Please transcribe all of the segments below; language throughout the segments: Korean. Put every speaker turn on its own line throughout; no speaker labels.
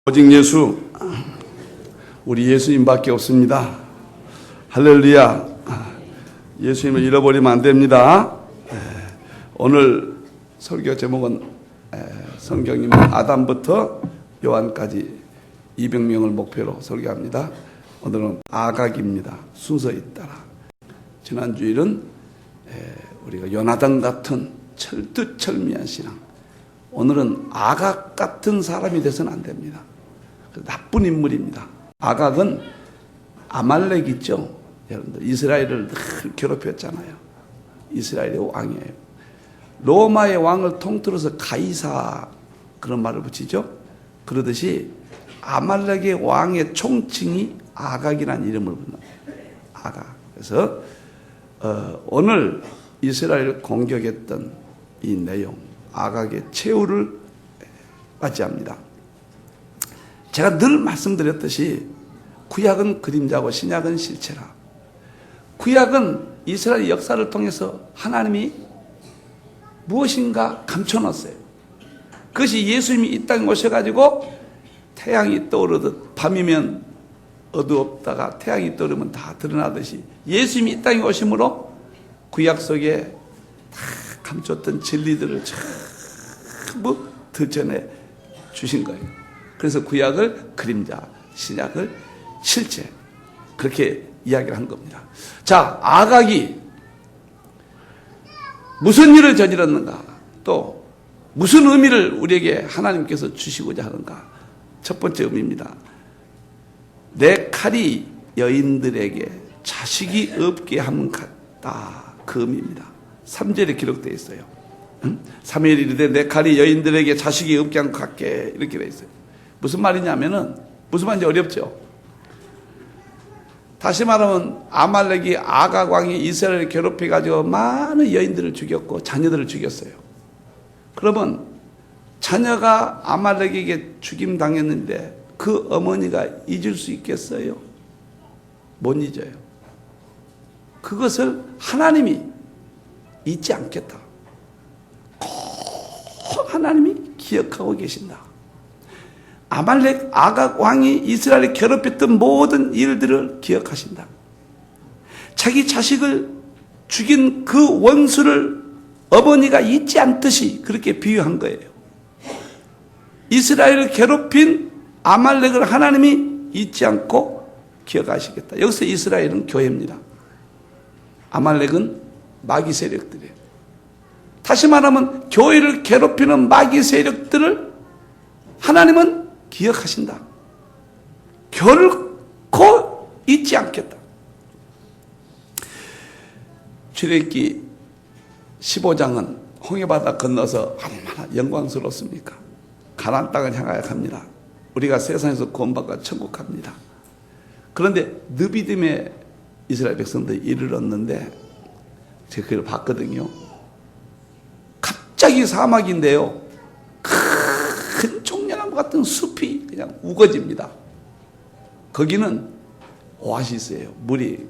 오직 예수, 우리 예수님밖에 없습니다. 할렐루야. 예수님을 잃어버리면 안 됩니다. 오늘 설교 제목은 성경님 아담부터 요한까지 200명을 목표로 설교합니다. 오늘은 아각입니다. 순서에 따라. 지난 주일은 우리가 요나단 같은 철두철미한 신앙, 오늘은 아각 같은 사람이 돼서는 안 됩니다. 나쁜 인물입니다. 아각은 아말렉 있죠? 여러분들 이스라엘을 늘 괴롭혔잖아요. 이스라엘의 왕이에요. 로마의 왕을 통틀어서 가이사, 그런 말을 붙이죠. 그러듯이 아말렉의 왕의 총칭이 아각이라는 이름을 붙는 거예요. 아각. 그래서 오늘 이스라엘을 공격했던 이 내용, 아각의 최후를 맞이합니다. 제가 늘 말씀드렸듯이 구약은 그림자고 신약은 실체라. 구약은 이스라엘 역사를 통해서 하나님이 무엇인가 감춰놨어요. 그것이 예수님이 이 땅에 오셔가지고 태양이 떠오르듯 밤이면 어두웠다가 태양이 떠오르면 다 드러나듯이 예수님이 이 땅에 오심으로 구약 속에 다 감췄던 진리들을 전부 드러내 주신 거예요. 그래서 구약을 그림자, 신약을 실체, 그렇게 이야기를 한 겁니다. 자, 아각이 무슨 일을 저질렀는가, 또 무슨 의미를 우리에게 하나님께서 주시고자 하는가. 첫 번째 의미입니다. 내 칼이 여인들에게 자식이 없게 함 같다, 그 의미입니다. 3절에 기록되어 있어요. 사무엘이 이르되 내 칼이 여인들에게 자식이 없게 함 같게, 이렇게 되어 있어요. 무슨 말이냐면은, 무슨 말인지 어렵죠? 다시 말하면 아말렉이 아각 왕이 이스라엘을 괴롭혀가지고 많은 여인들을 죽였고 자녀들을 죽였어요. 그러면 자녀가 아말렉에게 죽임당했는데 그 어머니가 잊을 수 있겠어요? 못 잊어요. 그것을 하나님이 잊지 않겠다. 꼭 하나님이 기억하고 계신다. 아말렉 아각 왕이 이스라엘을 괴롭혔던 모든 일들을 기억하신다. 자기 자식을 죽인 그 원수를 어머니가 잊지 않듯이 그렇게 비유한 거예요. 이스라엘을 괴롭힌 아말렉을 하나님이 잊지 않고 기억하시겠다. 여기서 이스라엘은 교회입니다. 아말렉은 마귀 세력들이에요. 다시 말하면 교회를 괴롭히는 마귀 세력들을 하나님은 기억하신다. 결코 잊지 않겠다. 출애굽기 15장은 홍해바다 건너서 얼마나 영광스럽습니까? 가나안 땅을 향하여 갑니다. 우리가 세상에서 구원받고 천국 갑니다. 그런데 느비딤에 이스라엘 백성들이 이르렀는데 제가 그걸 봤거든요. 갑자기 사막인데요, 큰 종려나무 같은 숲이 그냥 우거집니다. 거기는 오아시스예요. 물이.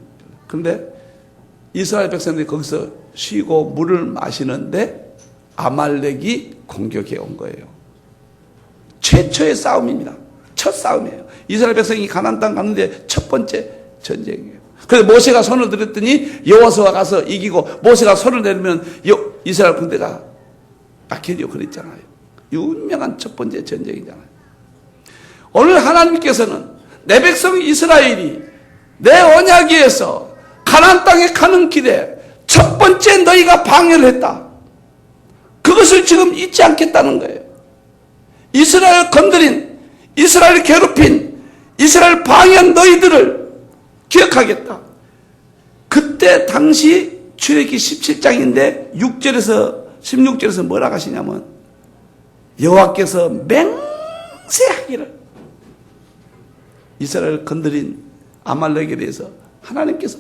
그런데 이스라엘 백성들이 거기서 쉬고 물을 마시는데 아말렉이 공격해 온 거예요. 최초의 싸움입니다. 첫 싸움이에요. 이스라엘 백성이 가나안 땅 가는데 첫 번째 전쟁이에요. 그래서 모세가 손을 들었더니 여호수아가 가서 이기고, 모세가 손을 내리면 이스라엘 군대가 약해지고 그랬잖아요. 유명한 첫 번째 전쟁이잖아요. 오늘 하나님께서는 내 백성 이스라엘이 내 언약위에서 가나안 땅에 가는 길에 첫 번째 너희가 방해를 했다. 그것을 지금 잊지 않겠다는 거예요. 이스라엘 건드린, 이스라엘 괴롭힌, 이스라엘 방해한 너희들을 기억하겠다. 그때 당시 출애굽기 17장인데 6절에서 16절에서 뭐라고 하시냐면, 여호와께서 맹세하기를, 이스라엘을 건드린 아말렉에 대해서 하나님께서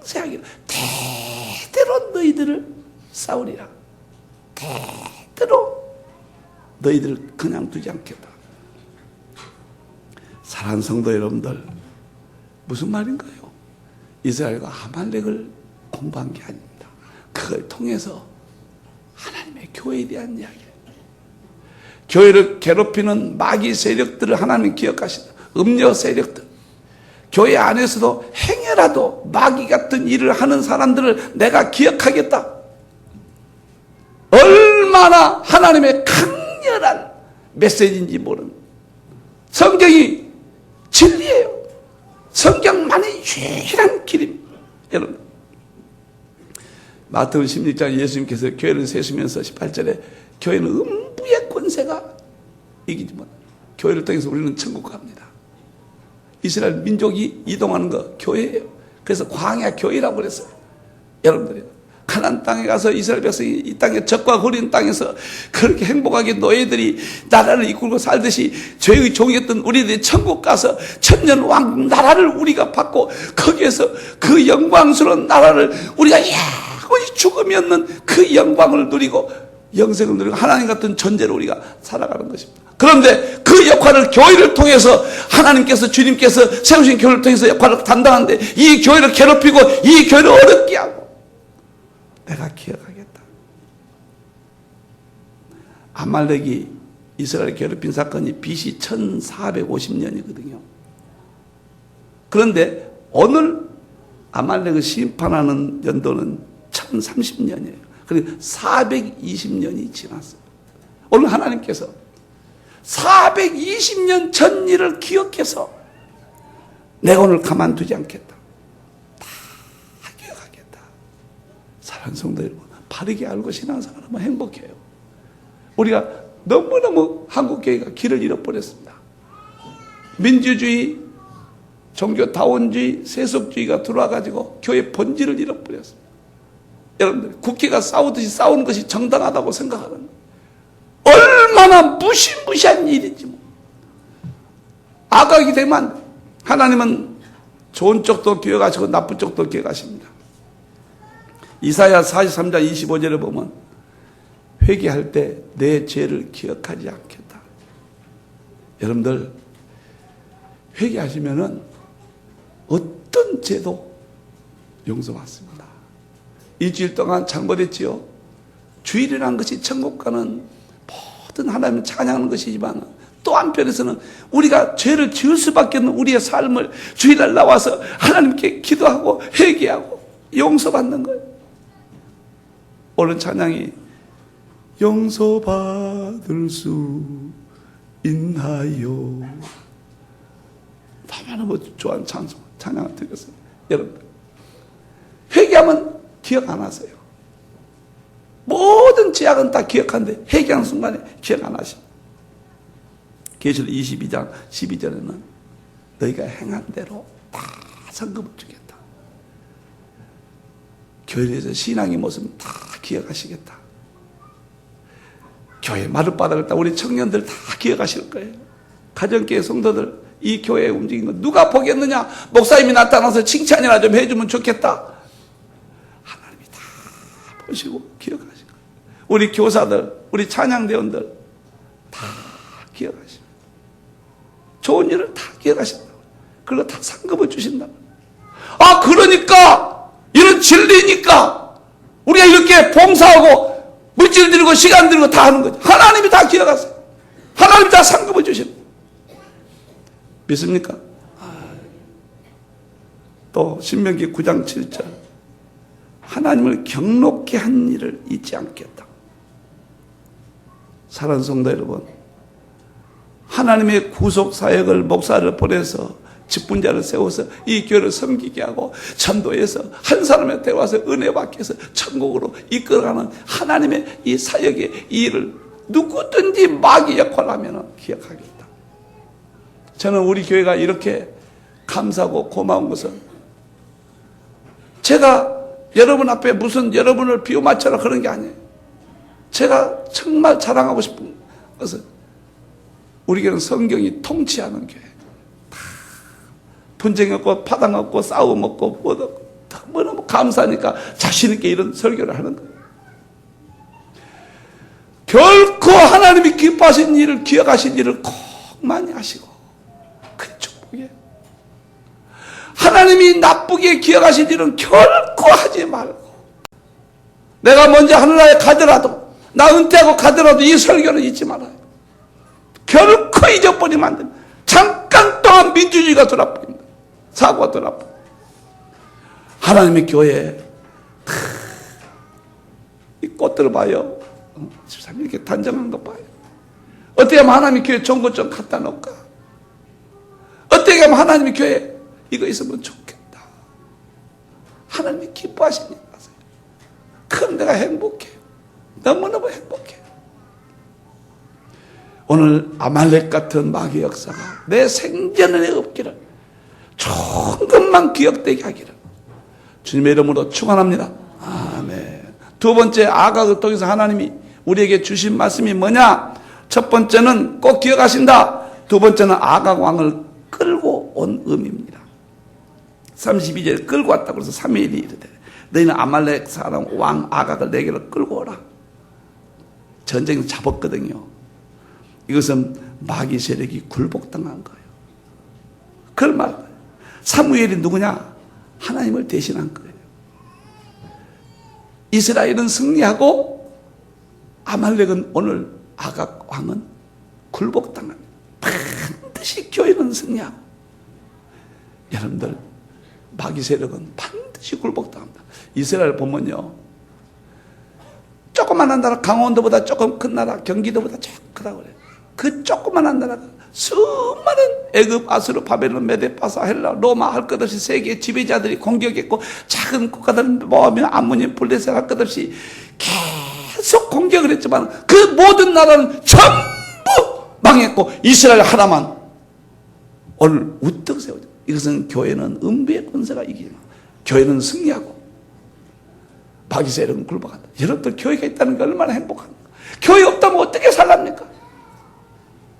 맹세하기를, 대대로 너희들을 싸우리라. 대대로 너희들을 그냥 두지 않겠다. 사랑하는 성도 여러분들, 무슨 말인가요? 이스라엘과 아말렉을 공부한 게 아닙니다. 그걸 통해서 하나님의 교회에 대한 이야기예요. 교회를 괴롭히는 마귀 세력들을 하나님 기억하신다. 음녀 세력들. 교회 안에서도 행여라도 마귀 같은 일을 하는 사람들을 내가 기억하겠다. 얼마나 하나님의 강렬한 메시지인지 모르는. 성경이 진리예요. 성경만의 유일한 길입니다. 여러분, 마태복음 16장 예수님께서 교회를 세우시면서 18절에 교회는 음부의 권세가 이기지 못. 교회를 통해서 우리는 천국 갑니다. 이스라엘 민족이 이동하는 거 교회예요. 그래서 광야 교회라고 그랬어요. 여러분들이 가나안 땅에 가서 이스라엘 백성이 이 땅에 적과 거리는 땅에서 그렇게 행복하게 노예들이 나라를 이끌고 살듯이 죄의 종이었던 우리들이 천국 가서 천년 왕국 나라를 우리가 받고 거기에서 그 영광스러운 나라를 우리가 영원히 죽음이 없는 그 영광을 누리고 영생을 누리고 하나님 같은 존재로 우리가 살아가는 것입니다. 그런데 그 역할을 교회를 통해서 하나님께서 주님께서 세우신 교회를 통해서 역할을 담당하는데 이 교회를 괴롭히고 이 교회를 어렵게 하고 내가 기억하겠다. 아말렉이 이스라엘을 괴롭힌 사건이 BC 1450년이거든요. 그런데 오늘 아말렉을 심판하는 연도는 1030년이에요. 그리고 420년이 지났어요. 오늘 하나님께서 420년 전 일을 기억해서 내가 오늘 가만두지 않겠다. 다 기억하겠다. 사랑하는 성도 여러분, 바르게 알고 신앙생활하면 행복해요. 우리가 너무너무 한국교회가 길을 잃어버렸습니다. 민주주의, 종교다원주의, 세속주의가 들어와가지고 교회 본질을 잃어버렸습니다. 여러분들, 국회가 싸우듯이 싸우는 것이 정당하다고 생각하는 거예요. 얼마나 무시무시한 일인지. 악악이 되면 하나님은 좋은 쪽도 기억하시고 나쁜 쪽도 기억하십니다. 이사야 43장 25절에 보면 회개할 때 내 죄를 기억하지 않겠다. 여러분들, 회개하시면은 어떤 죄도 용서받습니다. 일주일 동안 잘못했지요. 주일이라는 것이 천국 가는 모든 하나님을 찬양하는 것이지만 또 한편에서는 우리가 죄를 지을 수밖에 없는 우리의 삶을 주일날 나와서 하나님께 기도하고 회개하고 용서받는 거예요. 오늘 찬양이 용서받을 수 있나요? 너무너무 좋아하는 찬양을 드렸어요. 여러분, 회개하면 기억 안 하세요. 모든 죄악은 다 기억하는데 회개하는 순간에 기억 안 하십니다. 계시록 22장 12절에는 너희가 행한 대로 다 상급을 주겠다. 교회에서 신앙의 모습 다 기억하시겠다. 교회 마룻바닥을 딱 우리 청년들 다 기억하실 거예요. 가정교회 성도들, 이 교회에 움직이는 거 누가 보겠느냐? 목사님이 나타나서 칭찬이나 좀 해주면 좋겠다. 하나님이 다 보시고 기억하실 거예요. 우리 교사들, 우리 찬양대원들 다 기억하십니다. 좋은 일을 다 기억하신다. 그리고 다 상급을 주신다. 아, 그러니까 이런 진리니까 우리가 이렇게 봉사하고 물질 들이고 시간 들이고 다 하는 거죠. 하나님이 다 기억하세요. 하나님이 다 상급을 주십니다. 믿습니까? 또 신명기 9장 7절 하나님을 경록케 한 일을 잊지 않겠다. 사랑하는 성도 여러분, 하나님의 구속 사역을 목사를 보내서 직분자를 세워서 이 교회를 섬기게 하고 전도해서 한 사람에 데려와서 은혜 받게 해서 천국으로 이끌어가는 하나님의 이 사역의 이 일을 누구든지 마귀 역할을 하면 기억하겠다. 저는 우리 교회가 이렇게 감사하고 고마운 것은 제가 여러분 앞에 무슨 여러분을 비유 맞춰라 그런 게 아니에요. 제가 정말 자랑하고 싶은 것은 우리 교회는 성경이 통치하는 교회. 분쟁 없고 파당 없고 싸움 없고 너무너무 감사하니까 자신 있게 이런 설교를 하는 거예요. 결코 하나님이 기뻐하신 일을 기억하신 일을 꼭 많이 하시고 큰 축복이에요. 하나님이 나쁘게 기억하신 일은 결코 하지 말고 내가 먼저 하늘나라에 가더라도 나 은퇴하고 가더라도 이 설교는 잊지 말아요. 결코 잊어버리면 안 됩니다. 잠깐 동안 민주주의가 돌아버립니다. 사고가 돌아버립니다. 하나님의 교회, 이 꽃들을 봐요. 집사님 이렇게 단정한 거 봐요. 어떻게 하면 하나님의 교회 좋은 것 좀 갖다 놓을까? 어떻게 하면 하나님의 교회 이거 있으면 좋겠다. 하나님이 기뻐하시니 마세요. 그럼 내가 행복해요. 너무너무 행복해요. 오늘 아말렉 같은 마귀의 역사가 내 생전에 없기를, 좋은 것만 기억되게 하기를 주님의 이름으로 축원합니다. 아멘. 두 번째, 아각을 통해서 하나님이 우리에게 주신 말씀이 뭐냐? 첫 번째는 꼭 기억하신다. 두 번째는 아각 왕을 끌고 온 의미입니다. 32절에 끌고 왔다고 해서 사무엘이 이르되 너희는 아말렉 사람 왕 아각을 내게로 끌고 오라. 전쟁에서 잡았거든요. 이것은 마귀 세력이 굴복당한 거예요. 그걸 말해요. 사무엘이 누구냐? 하나님을 대신한 거예요. 이스라엘은 승리하고 아말렉은 오늘 아각 왕은 굴복당합니다. 반드시 교회는 승리하고, 여러분들 마귀 세력은 반드시 굴복당합니다. 이스라엘 보면요, 조그만한 나라, 강원도보다 조금 큰 나라, 경기도보다 조금 크다고 그래요. 그 조그만한 나라가 수많은 애굽, 아수르, 바벨론, 메데, 바사, 헬라, 로마 할 것 없이 세계 지배자들이 공격했고, 작은 국가들은 모하면 암모니아, 블레셋 할 것 없이 계속 공격을 했지만 그 모든 나라는 전부 망했고 이스라엘 하나만 오늘 우뚝 세워져. 이것은 교회는 음부의 권세가 이기지만 교회는 승리하고 마귀 세력은 굴복한다. 여러분들 교회가 있다는 게 얼마나 행복합니까? 교회 없다면 어떻게 살랍니까?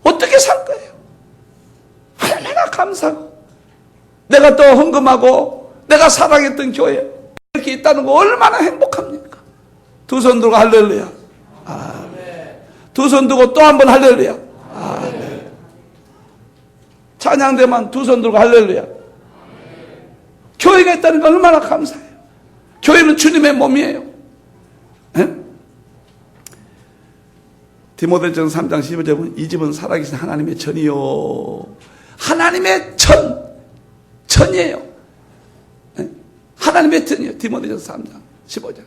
어떻게 살 거예요? 얼마나 감사하고, 내가 또 헌금하고 내가 사랑했던 교회 이렇게 있다는 거 얼마나 행복합니까? 두 손 들고 할렐루야. 아멘. 두 손 들고 또 한 번 할렐루야. 아멘. 찬양대만 두 손 들고 할렐루야. 교회가 있다는 거 얼마나 감사해요. 교회는 주님의 몸이에요. 에? 디모데전서 3장 15절에 보면 이 집은 살아계신 하나님의 전이요. 하나님의 전이에요. 에? 하나님의 전이에요. 디모데전서 3장 15절.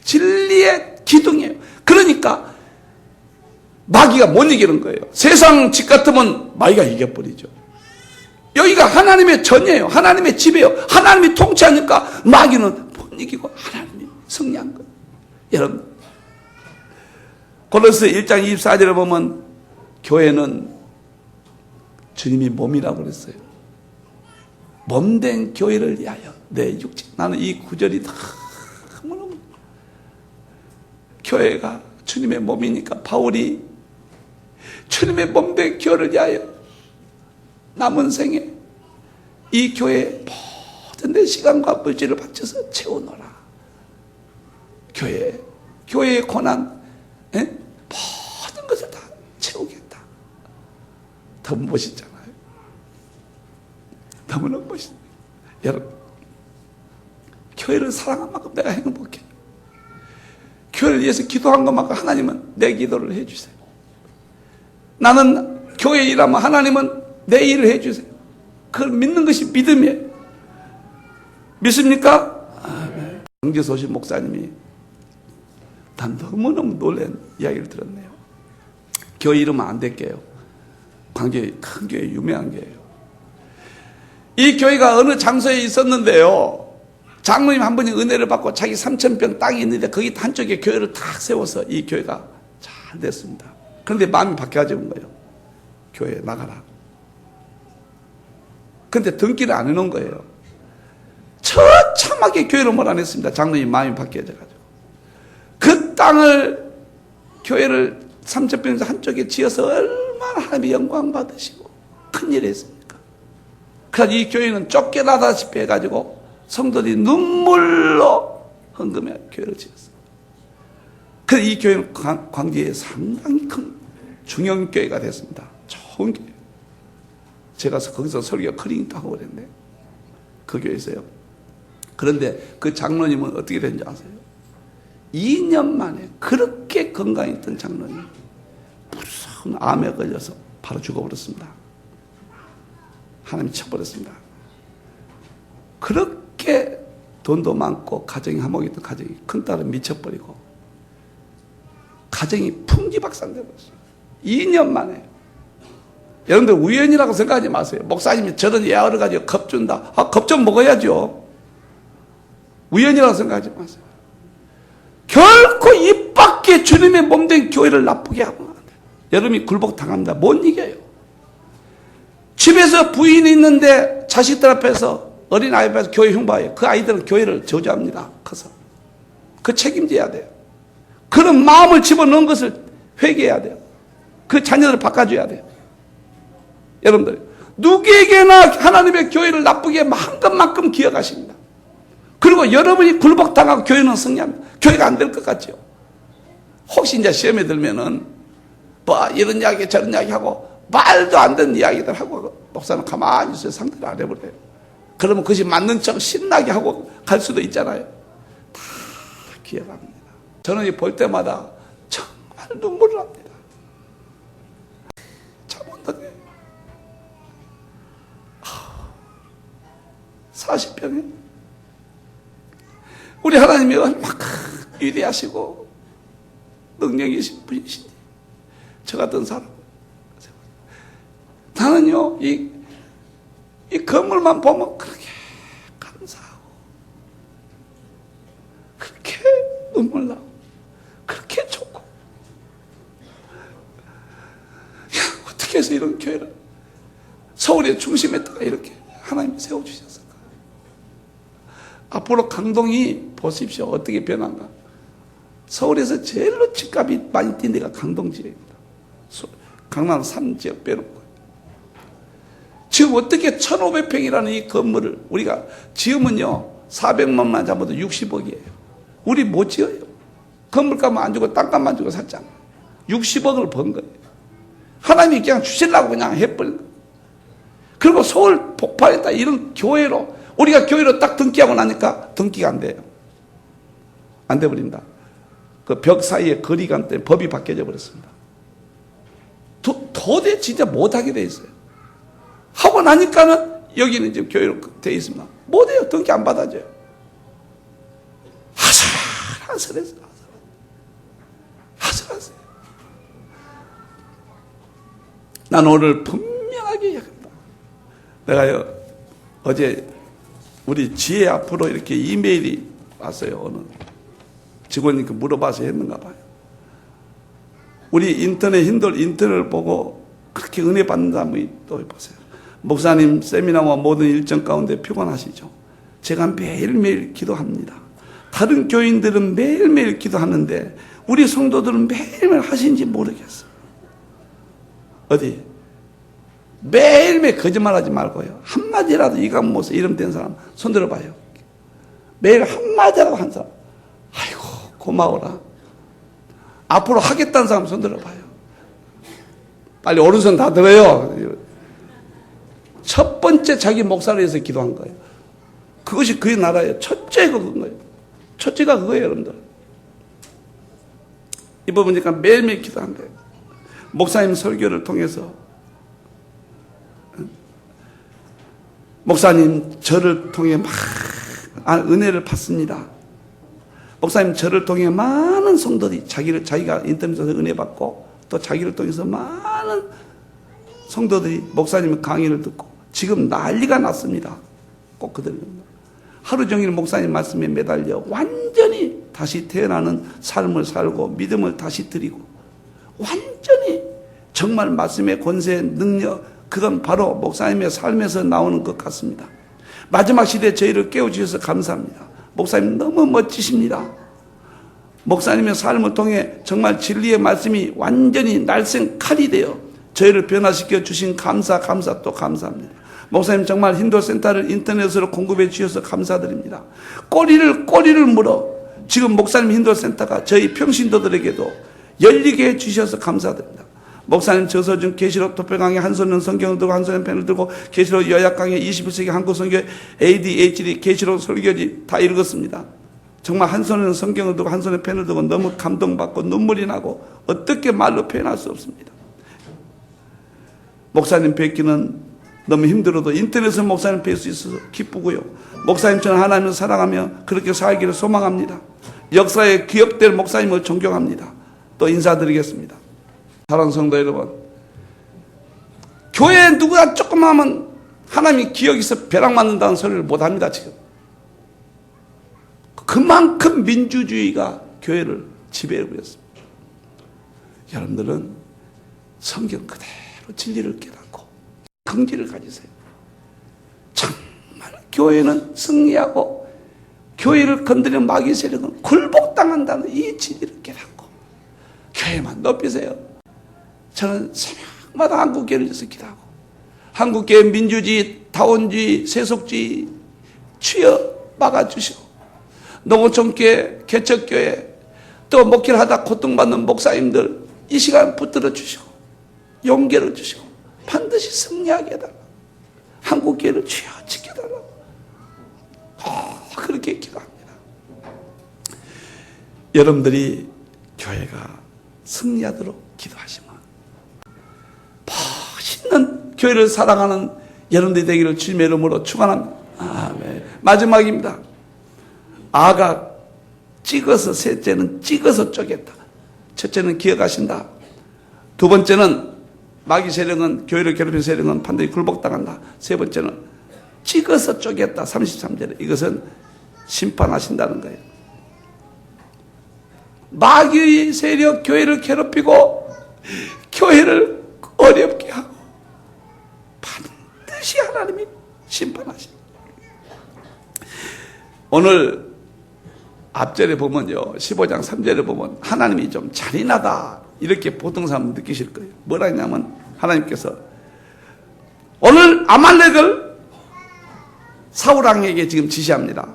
진리의 기둥이에요. 그러니까 마귀가 못 이기는 거예요. 세상 집 같으면 마귀가 이겨버리죠. 여기가 하나님의 전이에요. 하나님의 집이에요. 하나님이 통치하니까 마귀는 못 이기고 하나님이 승리한 거예요. 여러분, 고린도서 1장 24절에 보면 교회는 주님이 몸이라고 그랬어요. 몸된 교회를 위하여 내 육체. 나는 이 구절이 너무너무, 교회가 주님의 몸이니까 바울이 주님의 몸된 교회를 위하여 남은 생에 이 교회에 모든 내 시간과 물질을 바쳐서 채워넣어라. 교회의 고난, 모든 것을 다 채우겠다. 너무 멋있잖아요. 너무너무 멋있어요. 여러분, 교회를 사랑한 만큼 내가 행복해. 교회를 위해서 기도한 것만큼 하나님은 내 기도를 해주세요. 나는 교회 일하면 하나님은 내 일을 해주세요. 그걸 믿는 것이 믿음이에요. 믿습니까? 아멘. 광주에서 오신 목사님이 난 너무너무 놀란 이야기를 들었네요. 교회 이름은 안 될게요. 광주에 큰 교회, 유명한 교회예요. 이 교회가 어느 장소에 있었는데요, 장로님 한 분이 은혜를 받고 자기 3,000평 땅이 있는데 거기 한쪽에 교회를 탁 세워서 이 교회가 잘 됐습니다. 그런데 마음이 바뀌어진 거예요. 교회에 나가라. 그런데 등기를 안 해놓은 거예요. 처참하게 교회를 몰아냈습니다. 장로님 마음이 바뀌어져가지고. 그 땅을, 교회를 3,000평에서 한쪽에 지어서 얼마나 하나님의 영광 받으시고 큰일을 했습니까? 그래서 이 교회는 쫓겨나다시피 해가지고 성도들이 눈물로 헌금해 교회를 지었어요. 그래서 이 교회는 광주에 상당히 큰 중형교회가 됐습니다. 좋은 교회. 제가 거기서 설교 클리닉도 하고 그랬는데, 그 교회에서요. 그런데 그 장로님은 어떻게 된지 아세요? 2년 만에 그렇게 건강했던 장로님 무서운 암에 걸려서 바로 죽어버렸습니다. 하나님이 쳐버렸습니다. 그렇게 돈도 많고 가정이 화목했던 가정이 큰딸은 미쳐버리고 가정이 풍지박산되어버렸어요. 2년 만에. 여러분들 우연이라고 생각하지 마세요. 목사님이 저런 예화를 가지고 겁 준다. 겁 좀 먹어야죠. 우연이라고 생각하지 마세요. 결코 입 밖에 주님의 몸된 교회를 나쁘게 하면 안 돼요. 여러분이 굴복당합니다. 못 이겨요. 집에서 부인이 있는데 자식들 앞에서 어린아이 앞에서 교회 흉보해요. 그 아이들은 교회를 저주합니다. 커서. 그 책임져야 돼요. 그런 마음을 집어넣은 것을 회개해야 돼요. 그 자녀들을 바꿔줘야 돼요. 여러분들 누구에게나 하나님의 교회를 나쁘게 한 것만큼 기억하십니다. 그리고 여러분이 굴복당하고 교회는 승리합니다. 교회가 안 될 것 같죠. 혹시 이제 시험에 들면은 뭐 이런 이야기 저런 이야기 하고 말도 안 되는 이야기들 하고 목사는 가만히 있어요. 상대를 안 해버려요. 그러면 그것이 맞는 척 신나게 하고 갈 수도 있잖아요. 다 기억합니다. 저는 이 볼 때마다 정말 눈물을 납니다. 참 어떡해. 40평에 우리 하나님이 얼마나 위대하시고 능력이신 분이시니 저 같은 사람 나는요 이 건물만 보면 그렇게 감사하고 그렇게 눈물 나고 그렇게 좋고 어떻게 해서 이런 교회를 서울의 중심에다가 이렇게 하나님이 세워주셨을까. 앞으로 강동이 보십시오. 어떻게 변한가. 서울에서 제일로 집값이 많이 뛴 데가 강동 지역입니다. 강남 3지역 빼놓고. 지금 어떻게 1,500평이라는 이 건물을 우리가 지으면요 400만만 잡아도 60억이에요. 우리 못 지어요. 건물값만 안 주고 땅값만 주고 샀잖아요. 60억을 번 거예요. 하나님이 그냥 주시려고 그냥 해버린 거예요. 그리고 서울 폭발했다 이런 교회로 우리가 교회로 딱 등기하고 나니까 등기가 안 돼요. 안 돼버린다. 그 벽 사이에 거리감 때문에 법이 바뀌어져 버렸습니다. 도대체 진짜 못하게 돼 있어요. 하고 나니까는 여기는 지금 교회로 돼 있습니다. 못해요. 등기 안 받아줘요. 아슬아슬해서 아슬아슬해요. 난 오늘 분명하게 얘기합니다. 내가요 어제 우리 지혜 앞으로 이렇게 이메일이 왔어요. 어느 직원이 물어봐서 했는가 봐요. 우리 인터넷을 보고 그렇게 은혜 받는 사람이 또 보세요. 목사님 세미나와 모든 일정 가운데 피곤하시죠? 제가 매일매일 기도합니다. 다른 교인들은 매일매일 기도하는데 우리 성도들은 매일매일 하시는지 모르겠어요. 어디? 매일매일 거짓말하지 말고요. 한마디라도 이감 못해 이름 된 사람 손 들어봐요. 매일 한마디라도 한 사람. 아이고 고마워라. 앞으로 하겠다는 사람 손 들어봐요. 빨리 오른손 다 들어요. 첫 번째 자기 목사를 위해서 기도한 거예요. 그것이 그의 나라예요. 첫째가 그거예요. 첫째가 그거예요, 여러분들. 이번 보니까 매일매일 기도한 거예요. 목사님 설교를 통해서 목사님 저를 통해 막 은혜를 받습니다. 목사님 저를 통해 많은 성도들이 자기가 인터넷에서 은혜 받고 또 자기를 통해서 많은 성도들이 목사님의 강의를 듣고 지금 난리가 났습니다. 꼭 그들입니다. 하루 종일 목사님 말씀에 매달려 완전히 다시 태어나는 삶을 살고 믿음을 다시 드리고 완전히 정말 말씀의 권세, 능력 그건 바로 목사님의 삶에서 나오는 것 같습니다. 마지막 시대에 저희를 깨워주셔서 감사합니다. 목사님 너무 멋지십니다. 목사님의 삶을 통해 정말 진리의 말씀이 완전히 날쌘 칼이 되어 저희를 변화시켜 주신 감사 또 감사합니다. 목사님 정말 힌도센터를 인터넷으로 공급해 주셔서 감사드립니다. 꼬리를 물어 지금 목사님 힌도센터가 저희 평신도들에게도 열리게 해 주셔서 감사드립니다. 목사님 저서준 계시록 도표 강의 한 손은 성경을 들고 한 손은 펜을 들고 계시록 여약 강의 21세기 한국 선교 ADHD 계시록 설교지 다 읽었습니다. 정말 한 손은 성경을 들고 한 손에 펜을 들고 너무 감동받고 눈물이 나고 어떻게 말로 표현할 수 없습니다. 목사님 뵙기는 너무 힘들어도 인터넷에서 목사님 뵐 수 있어서 기쁘고요. 목사님처럼 하나님을 사랑하며 그렇게 살기를 소망합니다. 역사에 기억될 목사님을 존경합니다. 또 인사드리겠습니다. 사랑하는 성도 여러분, 교회에 누구나 조금 하면 하나님이 기억에서 벼락 맞는다는 소리를 못합니다. 지금 그만큼 민주주의가 교회를 지배해버렸습니다. 여러분들은 성경 그대로 진리를 깨닫고 긍지를 가지세요. 정말 교회는 승리하고 교회를 건드리는 마귀 세력은 굴복당한다는 이 진리를 깨닫고 교회만 높이세요. 저는 새벽마다 한국교회를 위해서 기도하고 한국교회 민주주의, 다원주의, 세속주의 취어 막아주시고 농어촌교회, 개척교회 또 목회를 하다 고통받는 목사님들 이 시간 붙들어 주시고 용기를 주시고 반드시 승리하게 해달라고 한국교회를 취어 지켜달라고 그렇게 기도합니다. 여러분들이 교회가 승리하도록 기도하시면 멋있는 교회를 사랑하는 여러분들이 되기를 주님의 이름으로 축원합니다. 아멘. 마지막입니다. 아각 찍어서, 셋째는 찍어서 쪼갰다. 첫째는 기억하신다. 두 번째는 마귀 세력은, 교회를 괴롭힌 세력은 반드시 굴복당한다. 세 번째는 찍어서 쪼갰다. 33절에 이것은 심판하신다는 거예요. 마귀의 세력, 교회를 괴롭히고 교회를 어렵게 하고 반드시 하나님이 심판하신다. 오늘 앞절에 보면요, 15장 3절에 보면 하나님이 좀 잔인하다 이렇게 보통 사람은 느끼실 거예요. 뭐라 했냐면 하나님께서 오늘 아말렉을 사울왕에게 지금 지시합니다.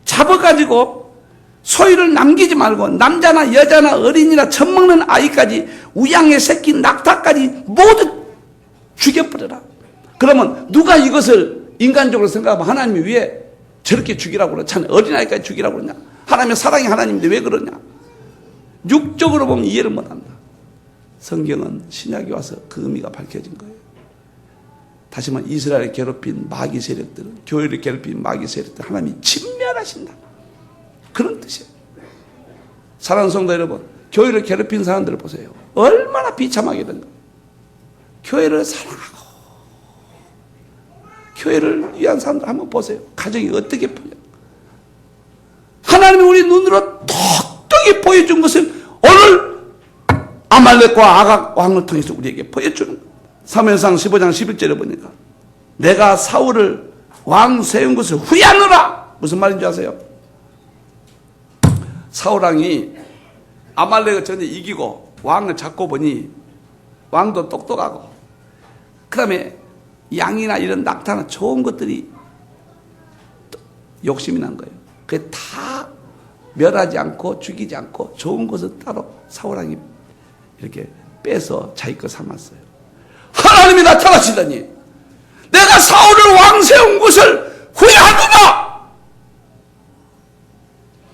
잡아가지고 소유를 남기지 말고 남자나 여자나 어린이나 젖먹는 아이까지 우양의 새끼 낙타까지 모두 죽여버려라. 그러면 누가 이것을 인간적으로 생각하면 하나님이 왜 저렇게 죽이라고 그러잖아요. 어린아이까지 죽이라고 그러냐. 하나님의 사랑이 하나님인데 왜 그러냐. 육적으로 보면 이해를 못한다. 성경은 신약에 와서 그 의미가 밝혀진 거예요. 다시 말해 이스라엘을 괴롭힌 마귀 세력들은, 교회를 괴롭힌 마귀 세력들 하나님이 진멸하신다. 그런 뜻이에요. 사랑하는 성도 여러분, 교회를 괴롭힌 사람들을 보세요. 얼마나 비참하게 된가. 교회를 사랑하고 교회를 위한 사람들 한번 보세요. 가정이 어떻게 보여. 하나님이 우리 눈으로 톡톡히 보여준 것은 오늘 아말렉과 아각 왕을 통해서 우리에게 보여주는 거예요. 사무엘상 15장 11절에 보니까 내가 사울을 왕 세운 것을 후회하노라. 무슨 말인지 아세요? 사울왕이 아말렉을 전에 이기고 왕을 잡고 보니 왕도 똑똑하고 그 다음에 양이나 이런 낙타나 좋은 것들이 욕심이 난 거예요. 그게 다 멸하지 않고 죽이지 않고 좋은 것을 따로 사울왕이 이렇게 빼서 자기 거 삼았어요. 하나님이 나타나시더니 내가 사울을 왕 세운 것을 후회하노라.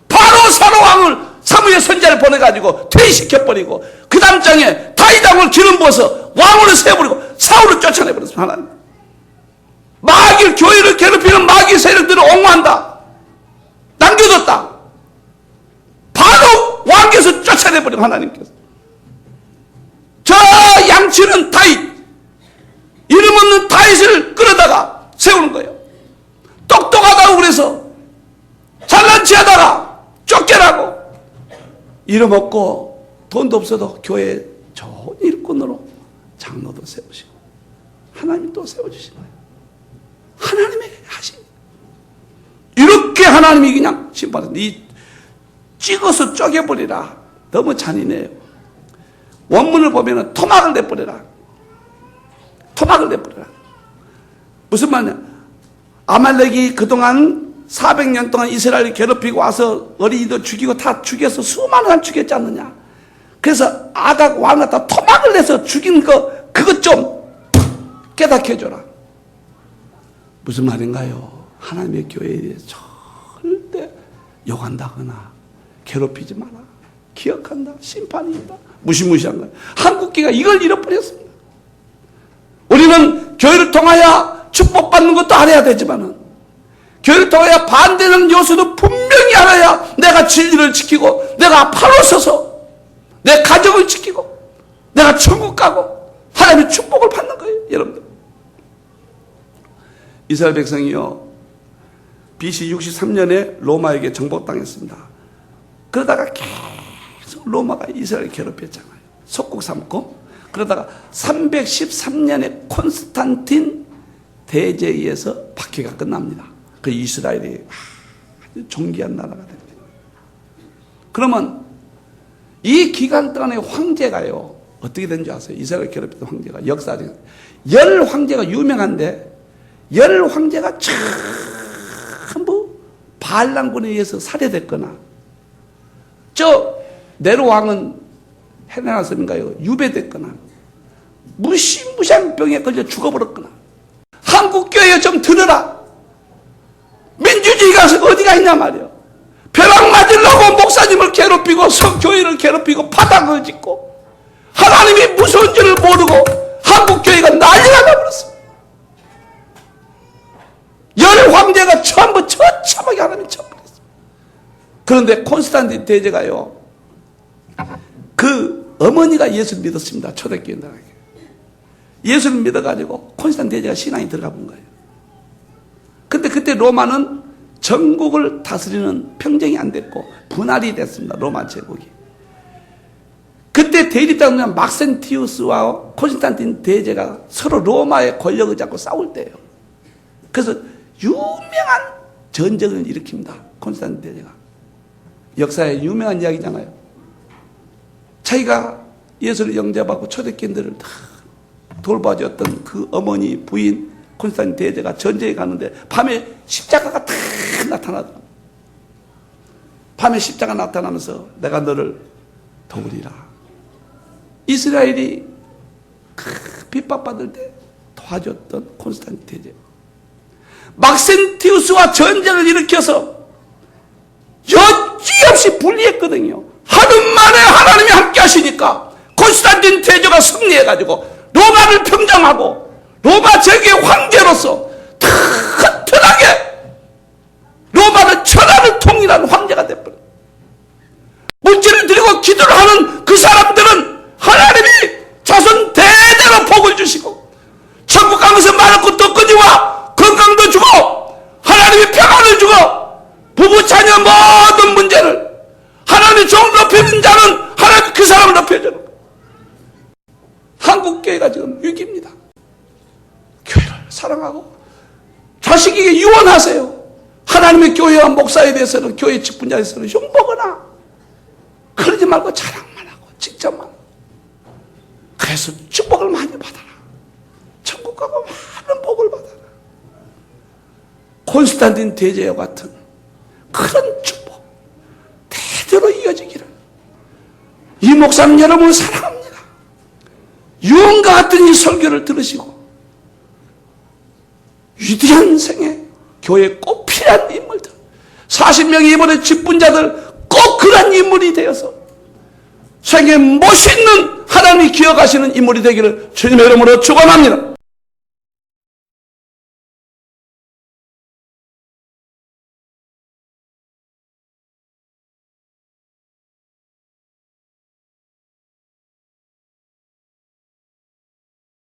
바로 사울왕을 사무엘 선지자를 보내가지고 퇴시켜버리고 그 다음 장에 다윗 왕을 기름 부어서 왕으로 세워버리고 사울을 쫓아내버렸습니다. 하나님. 마귀, 교회를 괴롭히는 마귀 세력들을 옹호한다. 남겨뒀다. 바로 왕께서 쫓아내버리고 하나님께서. 저 양치는 다윗, 이름 없는 다윗을 끌어다가 세우는 거예요. 똑똑하다고 그래서 잘난 체하다가 쫓겨나고 이름 없고 돈도 없어도 교회에 좋은 일꾼으로 장로도 세우시고 하나님 또 세워주신 거예요. 하나님의 하신 이렇게 하나님이 그냥 심판했는데 이 찍어서 쪼개버리라. 너무 잔인해요. 원문을 보면은 토막을 내버려라. 토막을 내버려라. 무슨 말이냐. 아말렉이 그동안 400년 동안 이스라엘을 괴롭히고 와서 어린이도 죽이고 다 죽여서 수많은 사람 죽였지 않느냐. 그래서 아각 왕을 다 토막을 내서 죽인 그것 좀 깨닫게 해줘라. 무슨 말인가요? 하나님의 교회에 대해서 절대 욕한다거나 괴롭히지 마라. 기억한다. 심판이 있다. 무시무시한 거예요. 한국교회가 이걸 잃어버렸습니다. 우리는 교회를 통하여 축복받는 것도 알아야 되지만은, 교회를 통하여 반대하는 요소도 분명히 알아야 내가 진리를 지키고, 내가 바로 서서 내 가정을 지키고, 내가 천국 가고 하나님의 축복을 받는 거예요. 여러분들, 이스라엘 백성이요, BC 63년에 로마에게 정복당했습니다. 그러다가 계속 로마가 이스라엘을 괴롭혔잖아요. 속국 삼고. 그러다가 313년에 콘스탄틴 대제에 의해서 박해가 끝납니다. 그 이스라엘이 아주 존귀한 나라가 됩니다. 그러면 이 기간 동안에 황제가요, 어떻게 된 줄 아세요? 이스라엘 괴롭혔던 황제가 역사적인 열 황제가 유명한데, 열 황제가 전부 바알람군에 의해서 살해됐거나, 저 네로 왕은 헬레나 섬인가요? 유배됐거나, 무시무시한 병에 걸려 죽어버렸거나. 한국교회에 좀 들어라. 민주주의가 어디가 있냐 말이야. 벼락 맞으려고 목사님을 괴롭히고 성교회를 괴롭히고 파닥을 짓고 하나님이 무서운 줄을 모르고 한국교회가 난리가 나버렸어. 열 황제가 전부 처참하게 하나님이 쳐버렸어. 그런데 콘스탄틴 대제가요, 그 어머니가 예수를 믿었습니다. 초대교인들에게 예수를 믿어가지고 콘스탄틴 대제가 신앙이 들어가 본 거예요. 근데 그때 로마는 전국을 다스리는 평정이 안 됐고 분할이 됐습니다. 로마 제국이. 그때 대립당군 막센티우스와 콘스탄틴 대제가 서로 로마의 권력을 잡고 싸울 때예요. 그래서 유명한 전쟁을 일으킵니다. 콘스탄틴 대제가. 역사에 유명한 이야기잖아요. 자기가 예수를 영접하고 초대교인들을 다 돌봐줬던 그 어머니 부인 콘스탄틴 대제가 전쟁에 가는데 밤에 십자가가 다 나타나더라. 밤에 십자가 나타나면서 내가 너를 도우리라. 이스라엘이 핍박받을 때 도와줬던 콘스탄틴 대제. 막센티우스와 전쟁을 일으켜서 여지없이 불리했거든요. 하루 만에 하나님이 함께 하시니까 콘스탄틴 대제가 승리해가지고 로마를 평정하고 로마 제국의 황제로서 튼튼하게 로마를 천하를 통일하는 황제가 되어버려요. 물질을 드리고 기도를 하는 그 사람들은 하나님이 자손 대대로 복을 주시고 천국 가면서 많고 떡거지와 건강도 주고 하나님이 평안을 주고 부부 자녀 모든 문제를 하나님이 종 높이는 자는 하나님 그 사람을 높여주는 거예요. 한국교회가 지금 위기입니다. 교회를 사랑하고 자식에게 유언하세요. 하나님의 교회와 목사에 대해서는, 교회 직분자에 대해서는 흉보거나 그러지 말고 자랑만 하고 직접만. 그래서 축복을 많이 받아라. 천국 가고 많은 복을 받아라. 콘스탄틴 대제와 같은 그런 축복 대대로 이어지기를. 이 목사는 여러분을 사랑합니다. 유언과 같은 이 설교를 들으시고 위대한 생에 교회에 꼭 필요한 인물들, 40명의 이번에 직분자들 꼭 그런 인물이 되어서 생에 멋있는 하나님이 기억하시는 인물이 되기를 주님의 이름으로 축원합니다.